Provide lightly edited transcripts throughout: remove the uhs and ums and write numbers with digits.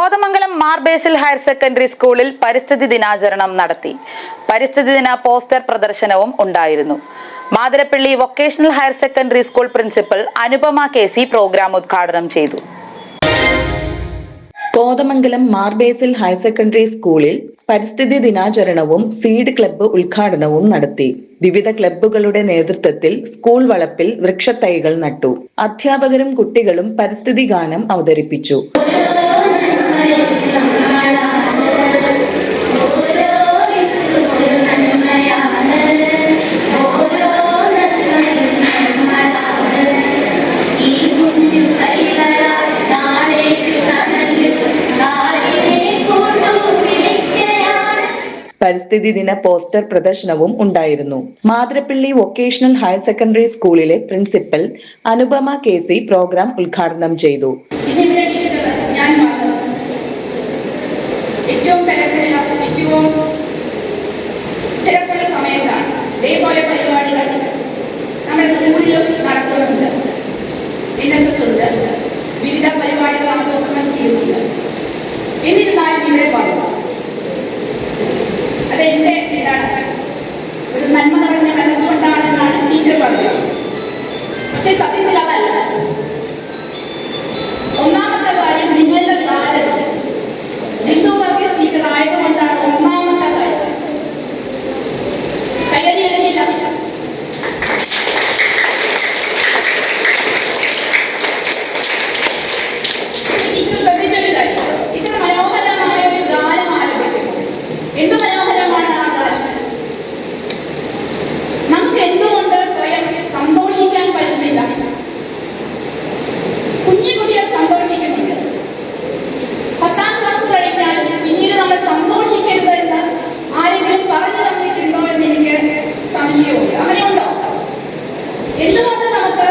Kothamangalam Mar Basil higher secondary സ്കൂളിൽ പരിസ്ഥിതി ദിനാചരണം നടത്തി. പരിസ്ഥിതി ദിന പോസ്റ്റർ പ്രദർശനവും ഉണ്ടായിരുന്നു. Mathirappally vocational higher secondary school principal Anupama KC programme ഉദ്ഘാടനം ചെയ്തു. Kothamangalam Mar Basil higher secondary സ്കൂളിൽ പരിസ്ഥിതി ദിനാചരണവും സീഡ് ക്ലബ്ബ് ഉദ്ഘാടനവും നടത്തി. വിവിധ ക്ലബ്ബുകളുടെ നേതൃത്വത്തിൽ സ്കൂൾ വളപ്പിൽ വൃക്ഷത്തൈകൾ നട്ടു. അധ്യാപകരും കുട്ടികളും പരിസ്ഥിതി ഗാനം അവതരിപ്പിച്ചു. പരിസ്ഥിതി ദിന പോസ്റ്റർ പ്രദർശനവും ഉണ്ടായിരുന്നു. മാതിരപ്പള്ളി വൊക്കേഷണൽ ഹയർ സെക്കൻഡറി സ്കൂളിലെ പ്രിൻസിപ്പൽ അനുപമ KC പ്രോഗ്രാം ഉദ്ഘാടനം ചെയ്തു. വിവിധ പരിപാടികൾ ആസൂത്രണം ചെയ്യുന്നുണ്ട്. എന്നിരുന്നാലും ഇവിടെ പറഞ്ഞു അത് എന്റെ ഒരു നന്മ നിറഞ്ഞ മനസ്സുകൊണ്ടാണെന്നാണ് ടീച്ചർ പറഞ്ഞത്. പക്ഷെ സത്യത്തിൽ അതല്ല. ഒന്നാമത്തെ കാര്യം, നിങ്ങളുടെ സ്ഥാനത്ത് ബിന്ദു വർഗീസ് ടീച്ചർ ആയതുകൊണ്ടാണ് ഒന്നാമത്തെ കാര്യം. കയ്യടിയില്ല. ടീച്ചർ ശ്രദ്ധിച്ചൊരു കാര്യം, ഇത്ര മനോഹരമായ ഒരു ഗാനം ആരംഭിച്ചിട്ടുണ്ട്. എന്ത് മനോഹരമാണ് ആ ഗാനം. നമുക്ക് എന്തുകൊണ്ട് സ്വയം സന്തോഷിക്കാൻ പറ്റുന്നില്ല? കുഞ്ഞുകുട്ടികൾ സന്തോഷിക്കുന്നുണ്ട്. 10ാം ക്ലാസ് കഴിഞ്ഞാൽ പിന്നീട് നമ്മൾ സന്തോഷിക്കരുത് എന്ന് ആരെങ്കിലും പറഞ്ഞു തന്നിട്ടുണ്ടോ എന്ന് എനിക്ക് സംശയമുണ്ട്. അങ്ങനെയുണ്ടോ? എന്തുകൊണ്ട് നമുക്ക്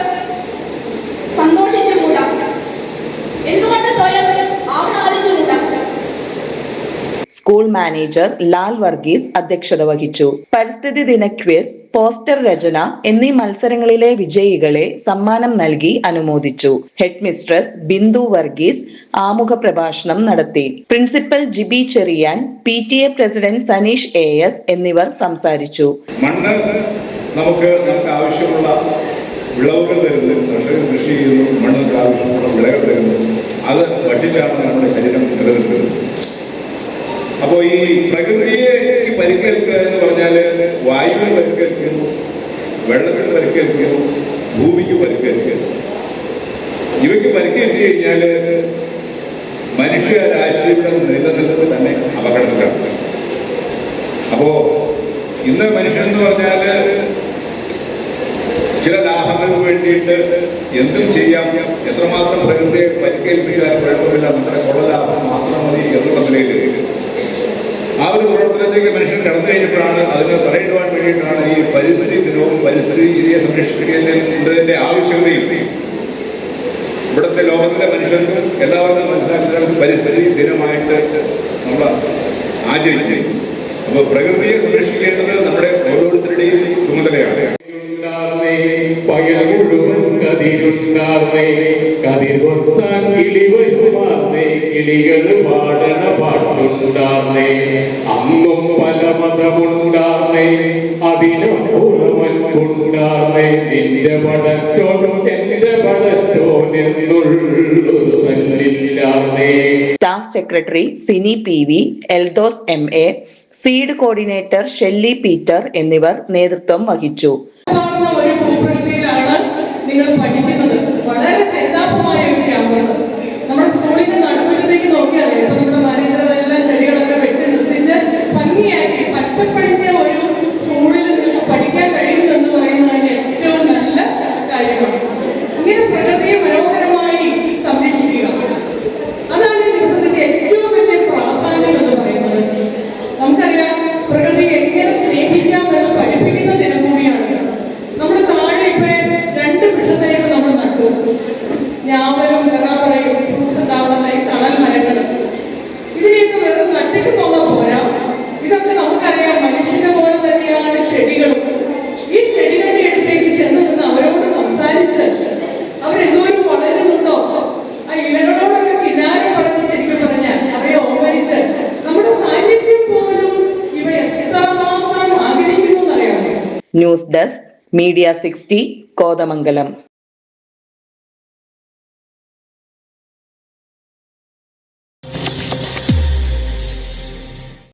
സന്തോഷിച്ചുകൂടാ? എന്തുകൊണ്ട് സ്വയം ആഹ്ലാദിച്ചുകൂടാ? സ്കൂൾ മാനേജർ ലാൽ വർഗീസ് അധ്യക്ഷത വഹിച്ചു. പരിസ്ഥിതി ദിന ക്വിസ്, പോസ്റ്റർ രചന എന്നീ മത്സരങ്ങളിലെ വിജയികളെ സമ്മാനം നൽകി അനുമോദിച്ചു. ഹെഡ് മിസ്ട്രസ് ബിന്ദു വർഗീസ് ആമുഖ പ്രഭാഷണം നടത്തി. Principal Jibi Cherian, PTA president Saneesh AS എന്നിവർ സംസാരിച്ചു. മണ്ണ് നമുക്ക് ആവശ്യമുള്ള വിളവുകൾ തരുന്നു, കർഷകർ കൃഷി ചെയ്യുന്നു, മണ്ണിന് ആവശ്യമുള്ള വിളകൾ തരുന്നു. അത് ഭക്ഷിച്ചാണ് നമ്മുടെ ശരീരം നിലനിൽക്കുന്നത്. അപ്പോൾ ഈ പ്രകൃതിയെ പരിക്കേൽക്കുക എന്ന് പറഞ്ഞാൽ വായുവിന് പരിക്കേൽക്കുന്നു, വെള്ളത്തിന് പരിക്കേൽക്കുന്നു, ഭൂമിക്ക് പരിക്കേൽക്കുന്നു. ഇവയ്ക്ക് പരിക്കേറ്റ് കഴിഞ്ഞാൽ മനുഷ്യരാശിയുടെ നിലനിൽപ്പ് തന്നെ അപകടത്തിലാണ്. അപ്പോ ഇന്ന് മനുഷ്യൻ എന്ന് പറഞ്ഞാൽ ചില ലാഭങ്ങൾക്ക് വേണ്ടിയിട്ട് എന്തും ചെയ്യാം, എത്രമാത്രം പ്രകൃതിയെ പരിക്കേൽപ്പിക്കാൻ കുഴപ്പമില്ല, നമ്മുടെ കൊള്ള ലാഭം മാത്രം മതി എന്നുള്ള നിലയിലേക്ക് ആ ഒരു പ്രവർത്തനത്തേക്ക് മനുഷ്യൻ കടന്നു കഴിഞ്ഞപ്പോഴാണ് അതിന് പറയുവാൻ വേണ്ടിയിട്ടാണ് ഈ പരിസ്ഥിതി ദിനവും പരിസ്ഥിതിയെ സംരക്ഷിക്കുന്നതിന്റെ ആവശ്യകതയും ഇവിടുത്തെ ലോകത്തിലെ മനുഷ്യർക്ക് എല്ലാവർക്കും മനസ്സിലാക്കി പരിസ്ഥിതി ദിനമായിട്ട് നമ്മൾ ആചരിക്കുന്നു. അപ്പോൾ പ്രകൃതിയെ സംരക്ഷിക്കേണ്ടത് നമ്മുടെ ഓരോരുത്തരുടെയും ചുമതലയാണ്. പകൽ മുഴുവൻ കതിരുണ്ടാർന്നേ, കതിർ കൊത്താൻ കിളി വരുമാർന്നേ, കിളികൾ പാടണ പാട്ടുണ്ടാർന്നേ. അന്നും പല മതമുണ്ടാർന്നേ, അതിനപ്പുറമൻപുണ്ടാർന്നേ. നിന്റെ പടച്ചോനും എന്റെ പടച്ചോനെന്നുള്ളൊരു തല്ലില്ലാർന്നേ. Staff secretary Sini PV, Eldhose MA, seed coordinator Shelly Peter എന്നിവർ നേതൃത്വം വഹിച്ചു. ഒരു ഭൂപ്രകൃതിയിലാണ് നിങ്ങൾ പഠിക്കുന്നത്. വളരെ ഹരിതാഭമായ ഒരു ക്യാമ്പസ്. നമ്മുടെ സ്കൂളിന്റെ നടുമുറ്റത്തേക്ക് നോക്കിയാൽ ഇപ്പൊ നമ്മുടെ മാനേജറെല്ലാം ചെടികളൊക്കെ വെട്ടി നിർത്തിച്ച് ഭംഗിയാക്കി പച്ചപ്പടിഞ്ഞ ഒരു സ്കൂളിൽ നിങ്ങൾക്ക് പഠിക്കാൻ കഴിയുന്നു എന്ന് പറയുന്നത് ഏറ്റവും നല്ല കാര്യമാണ്. ഇങ്ങനെ പ്രകൃതിയെ മനോഹരമായി സംരക്ഷിക്കുക, അതാണ് ഈ ദിവസത്തിന്റെ ഏറ്റവും വലിയ പ്രാധാന്യം എന്ന് പറയുന്നത്. നമുക്കറിയാം, പ്രകൃതിയെ എങ്ങനെ സ്നേഹിക്കാമെന്ന് പഠിപ്പിക്കുന്ന ദിനം കൂടിയാണ്. നമ്മൾ താഴെ ഇപ്പൊ 2 വൃക്ഷത്തൈകൾ നമ്മൾ നട്ടു. ഞാവൽ ന്യൂസ് ഡെസ്ക് മീഡിയ 60 കോതമംഗലം.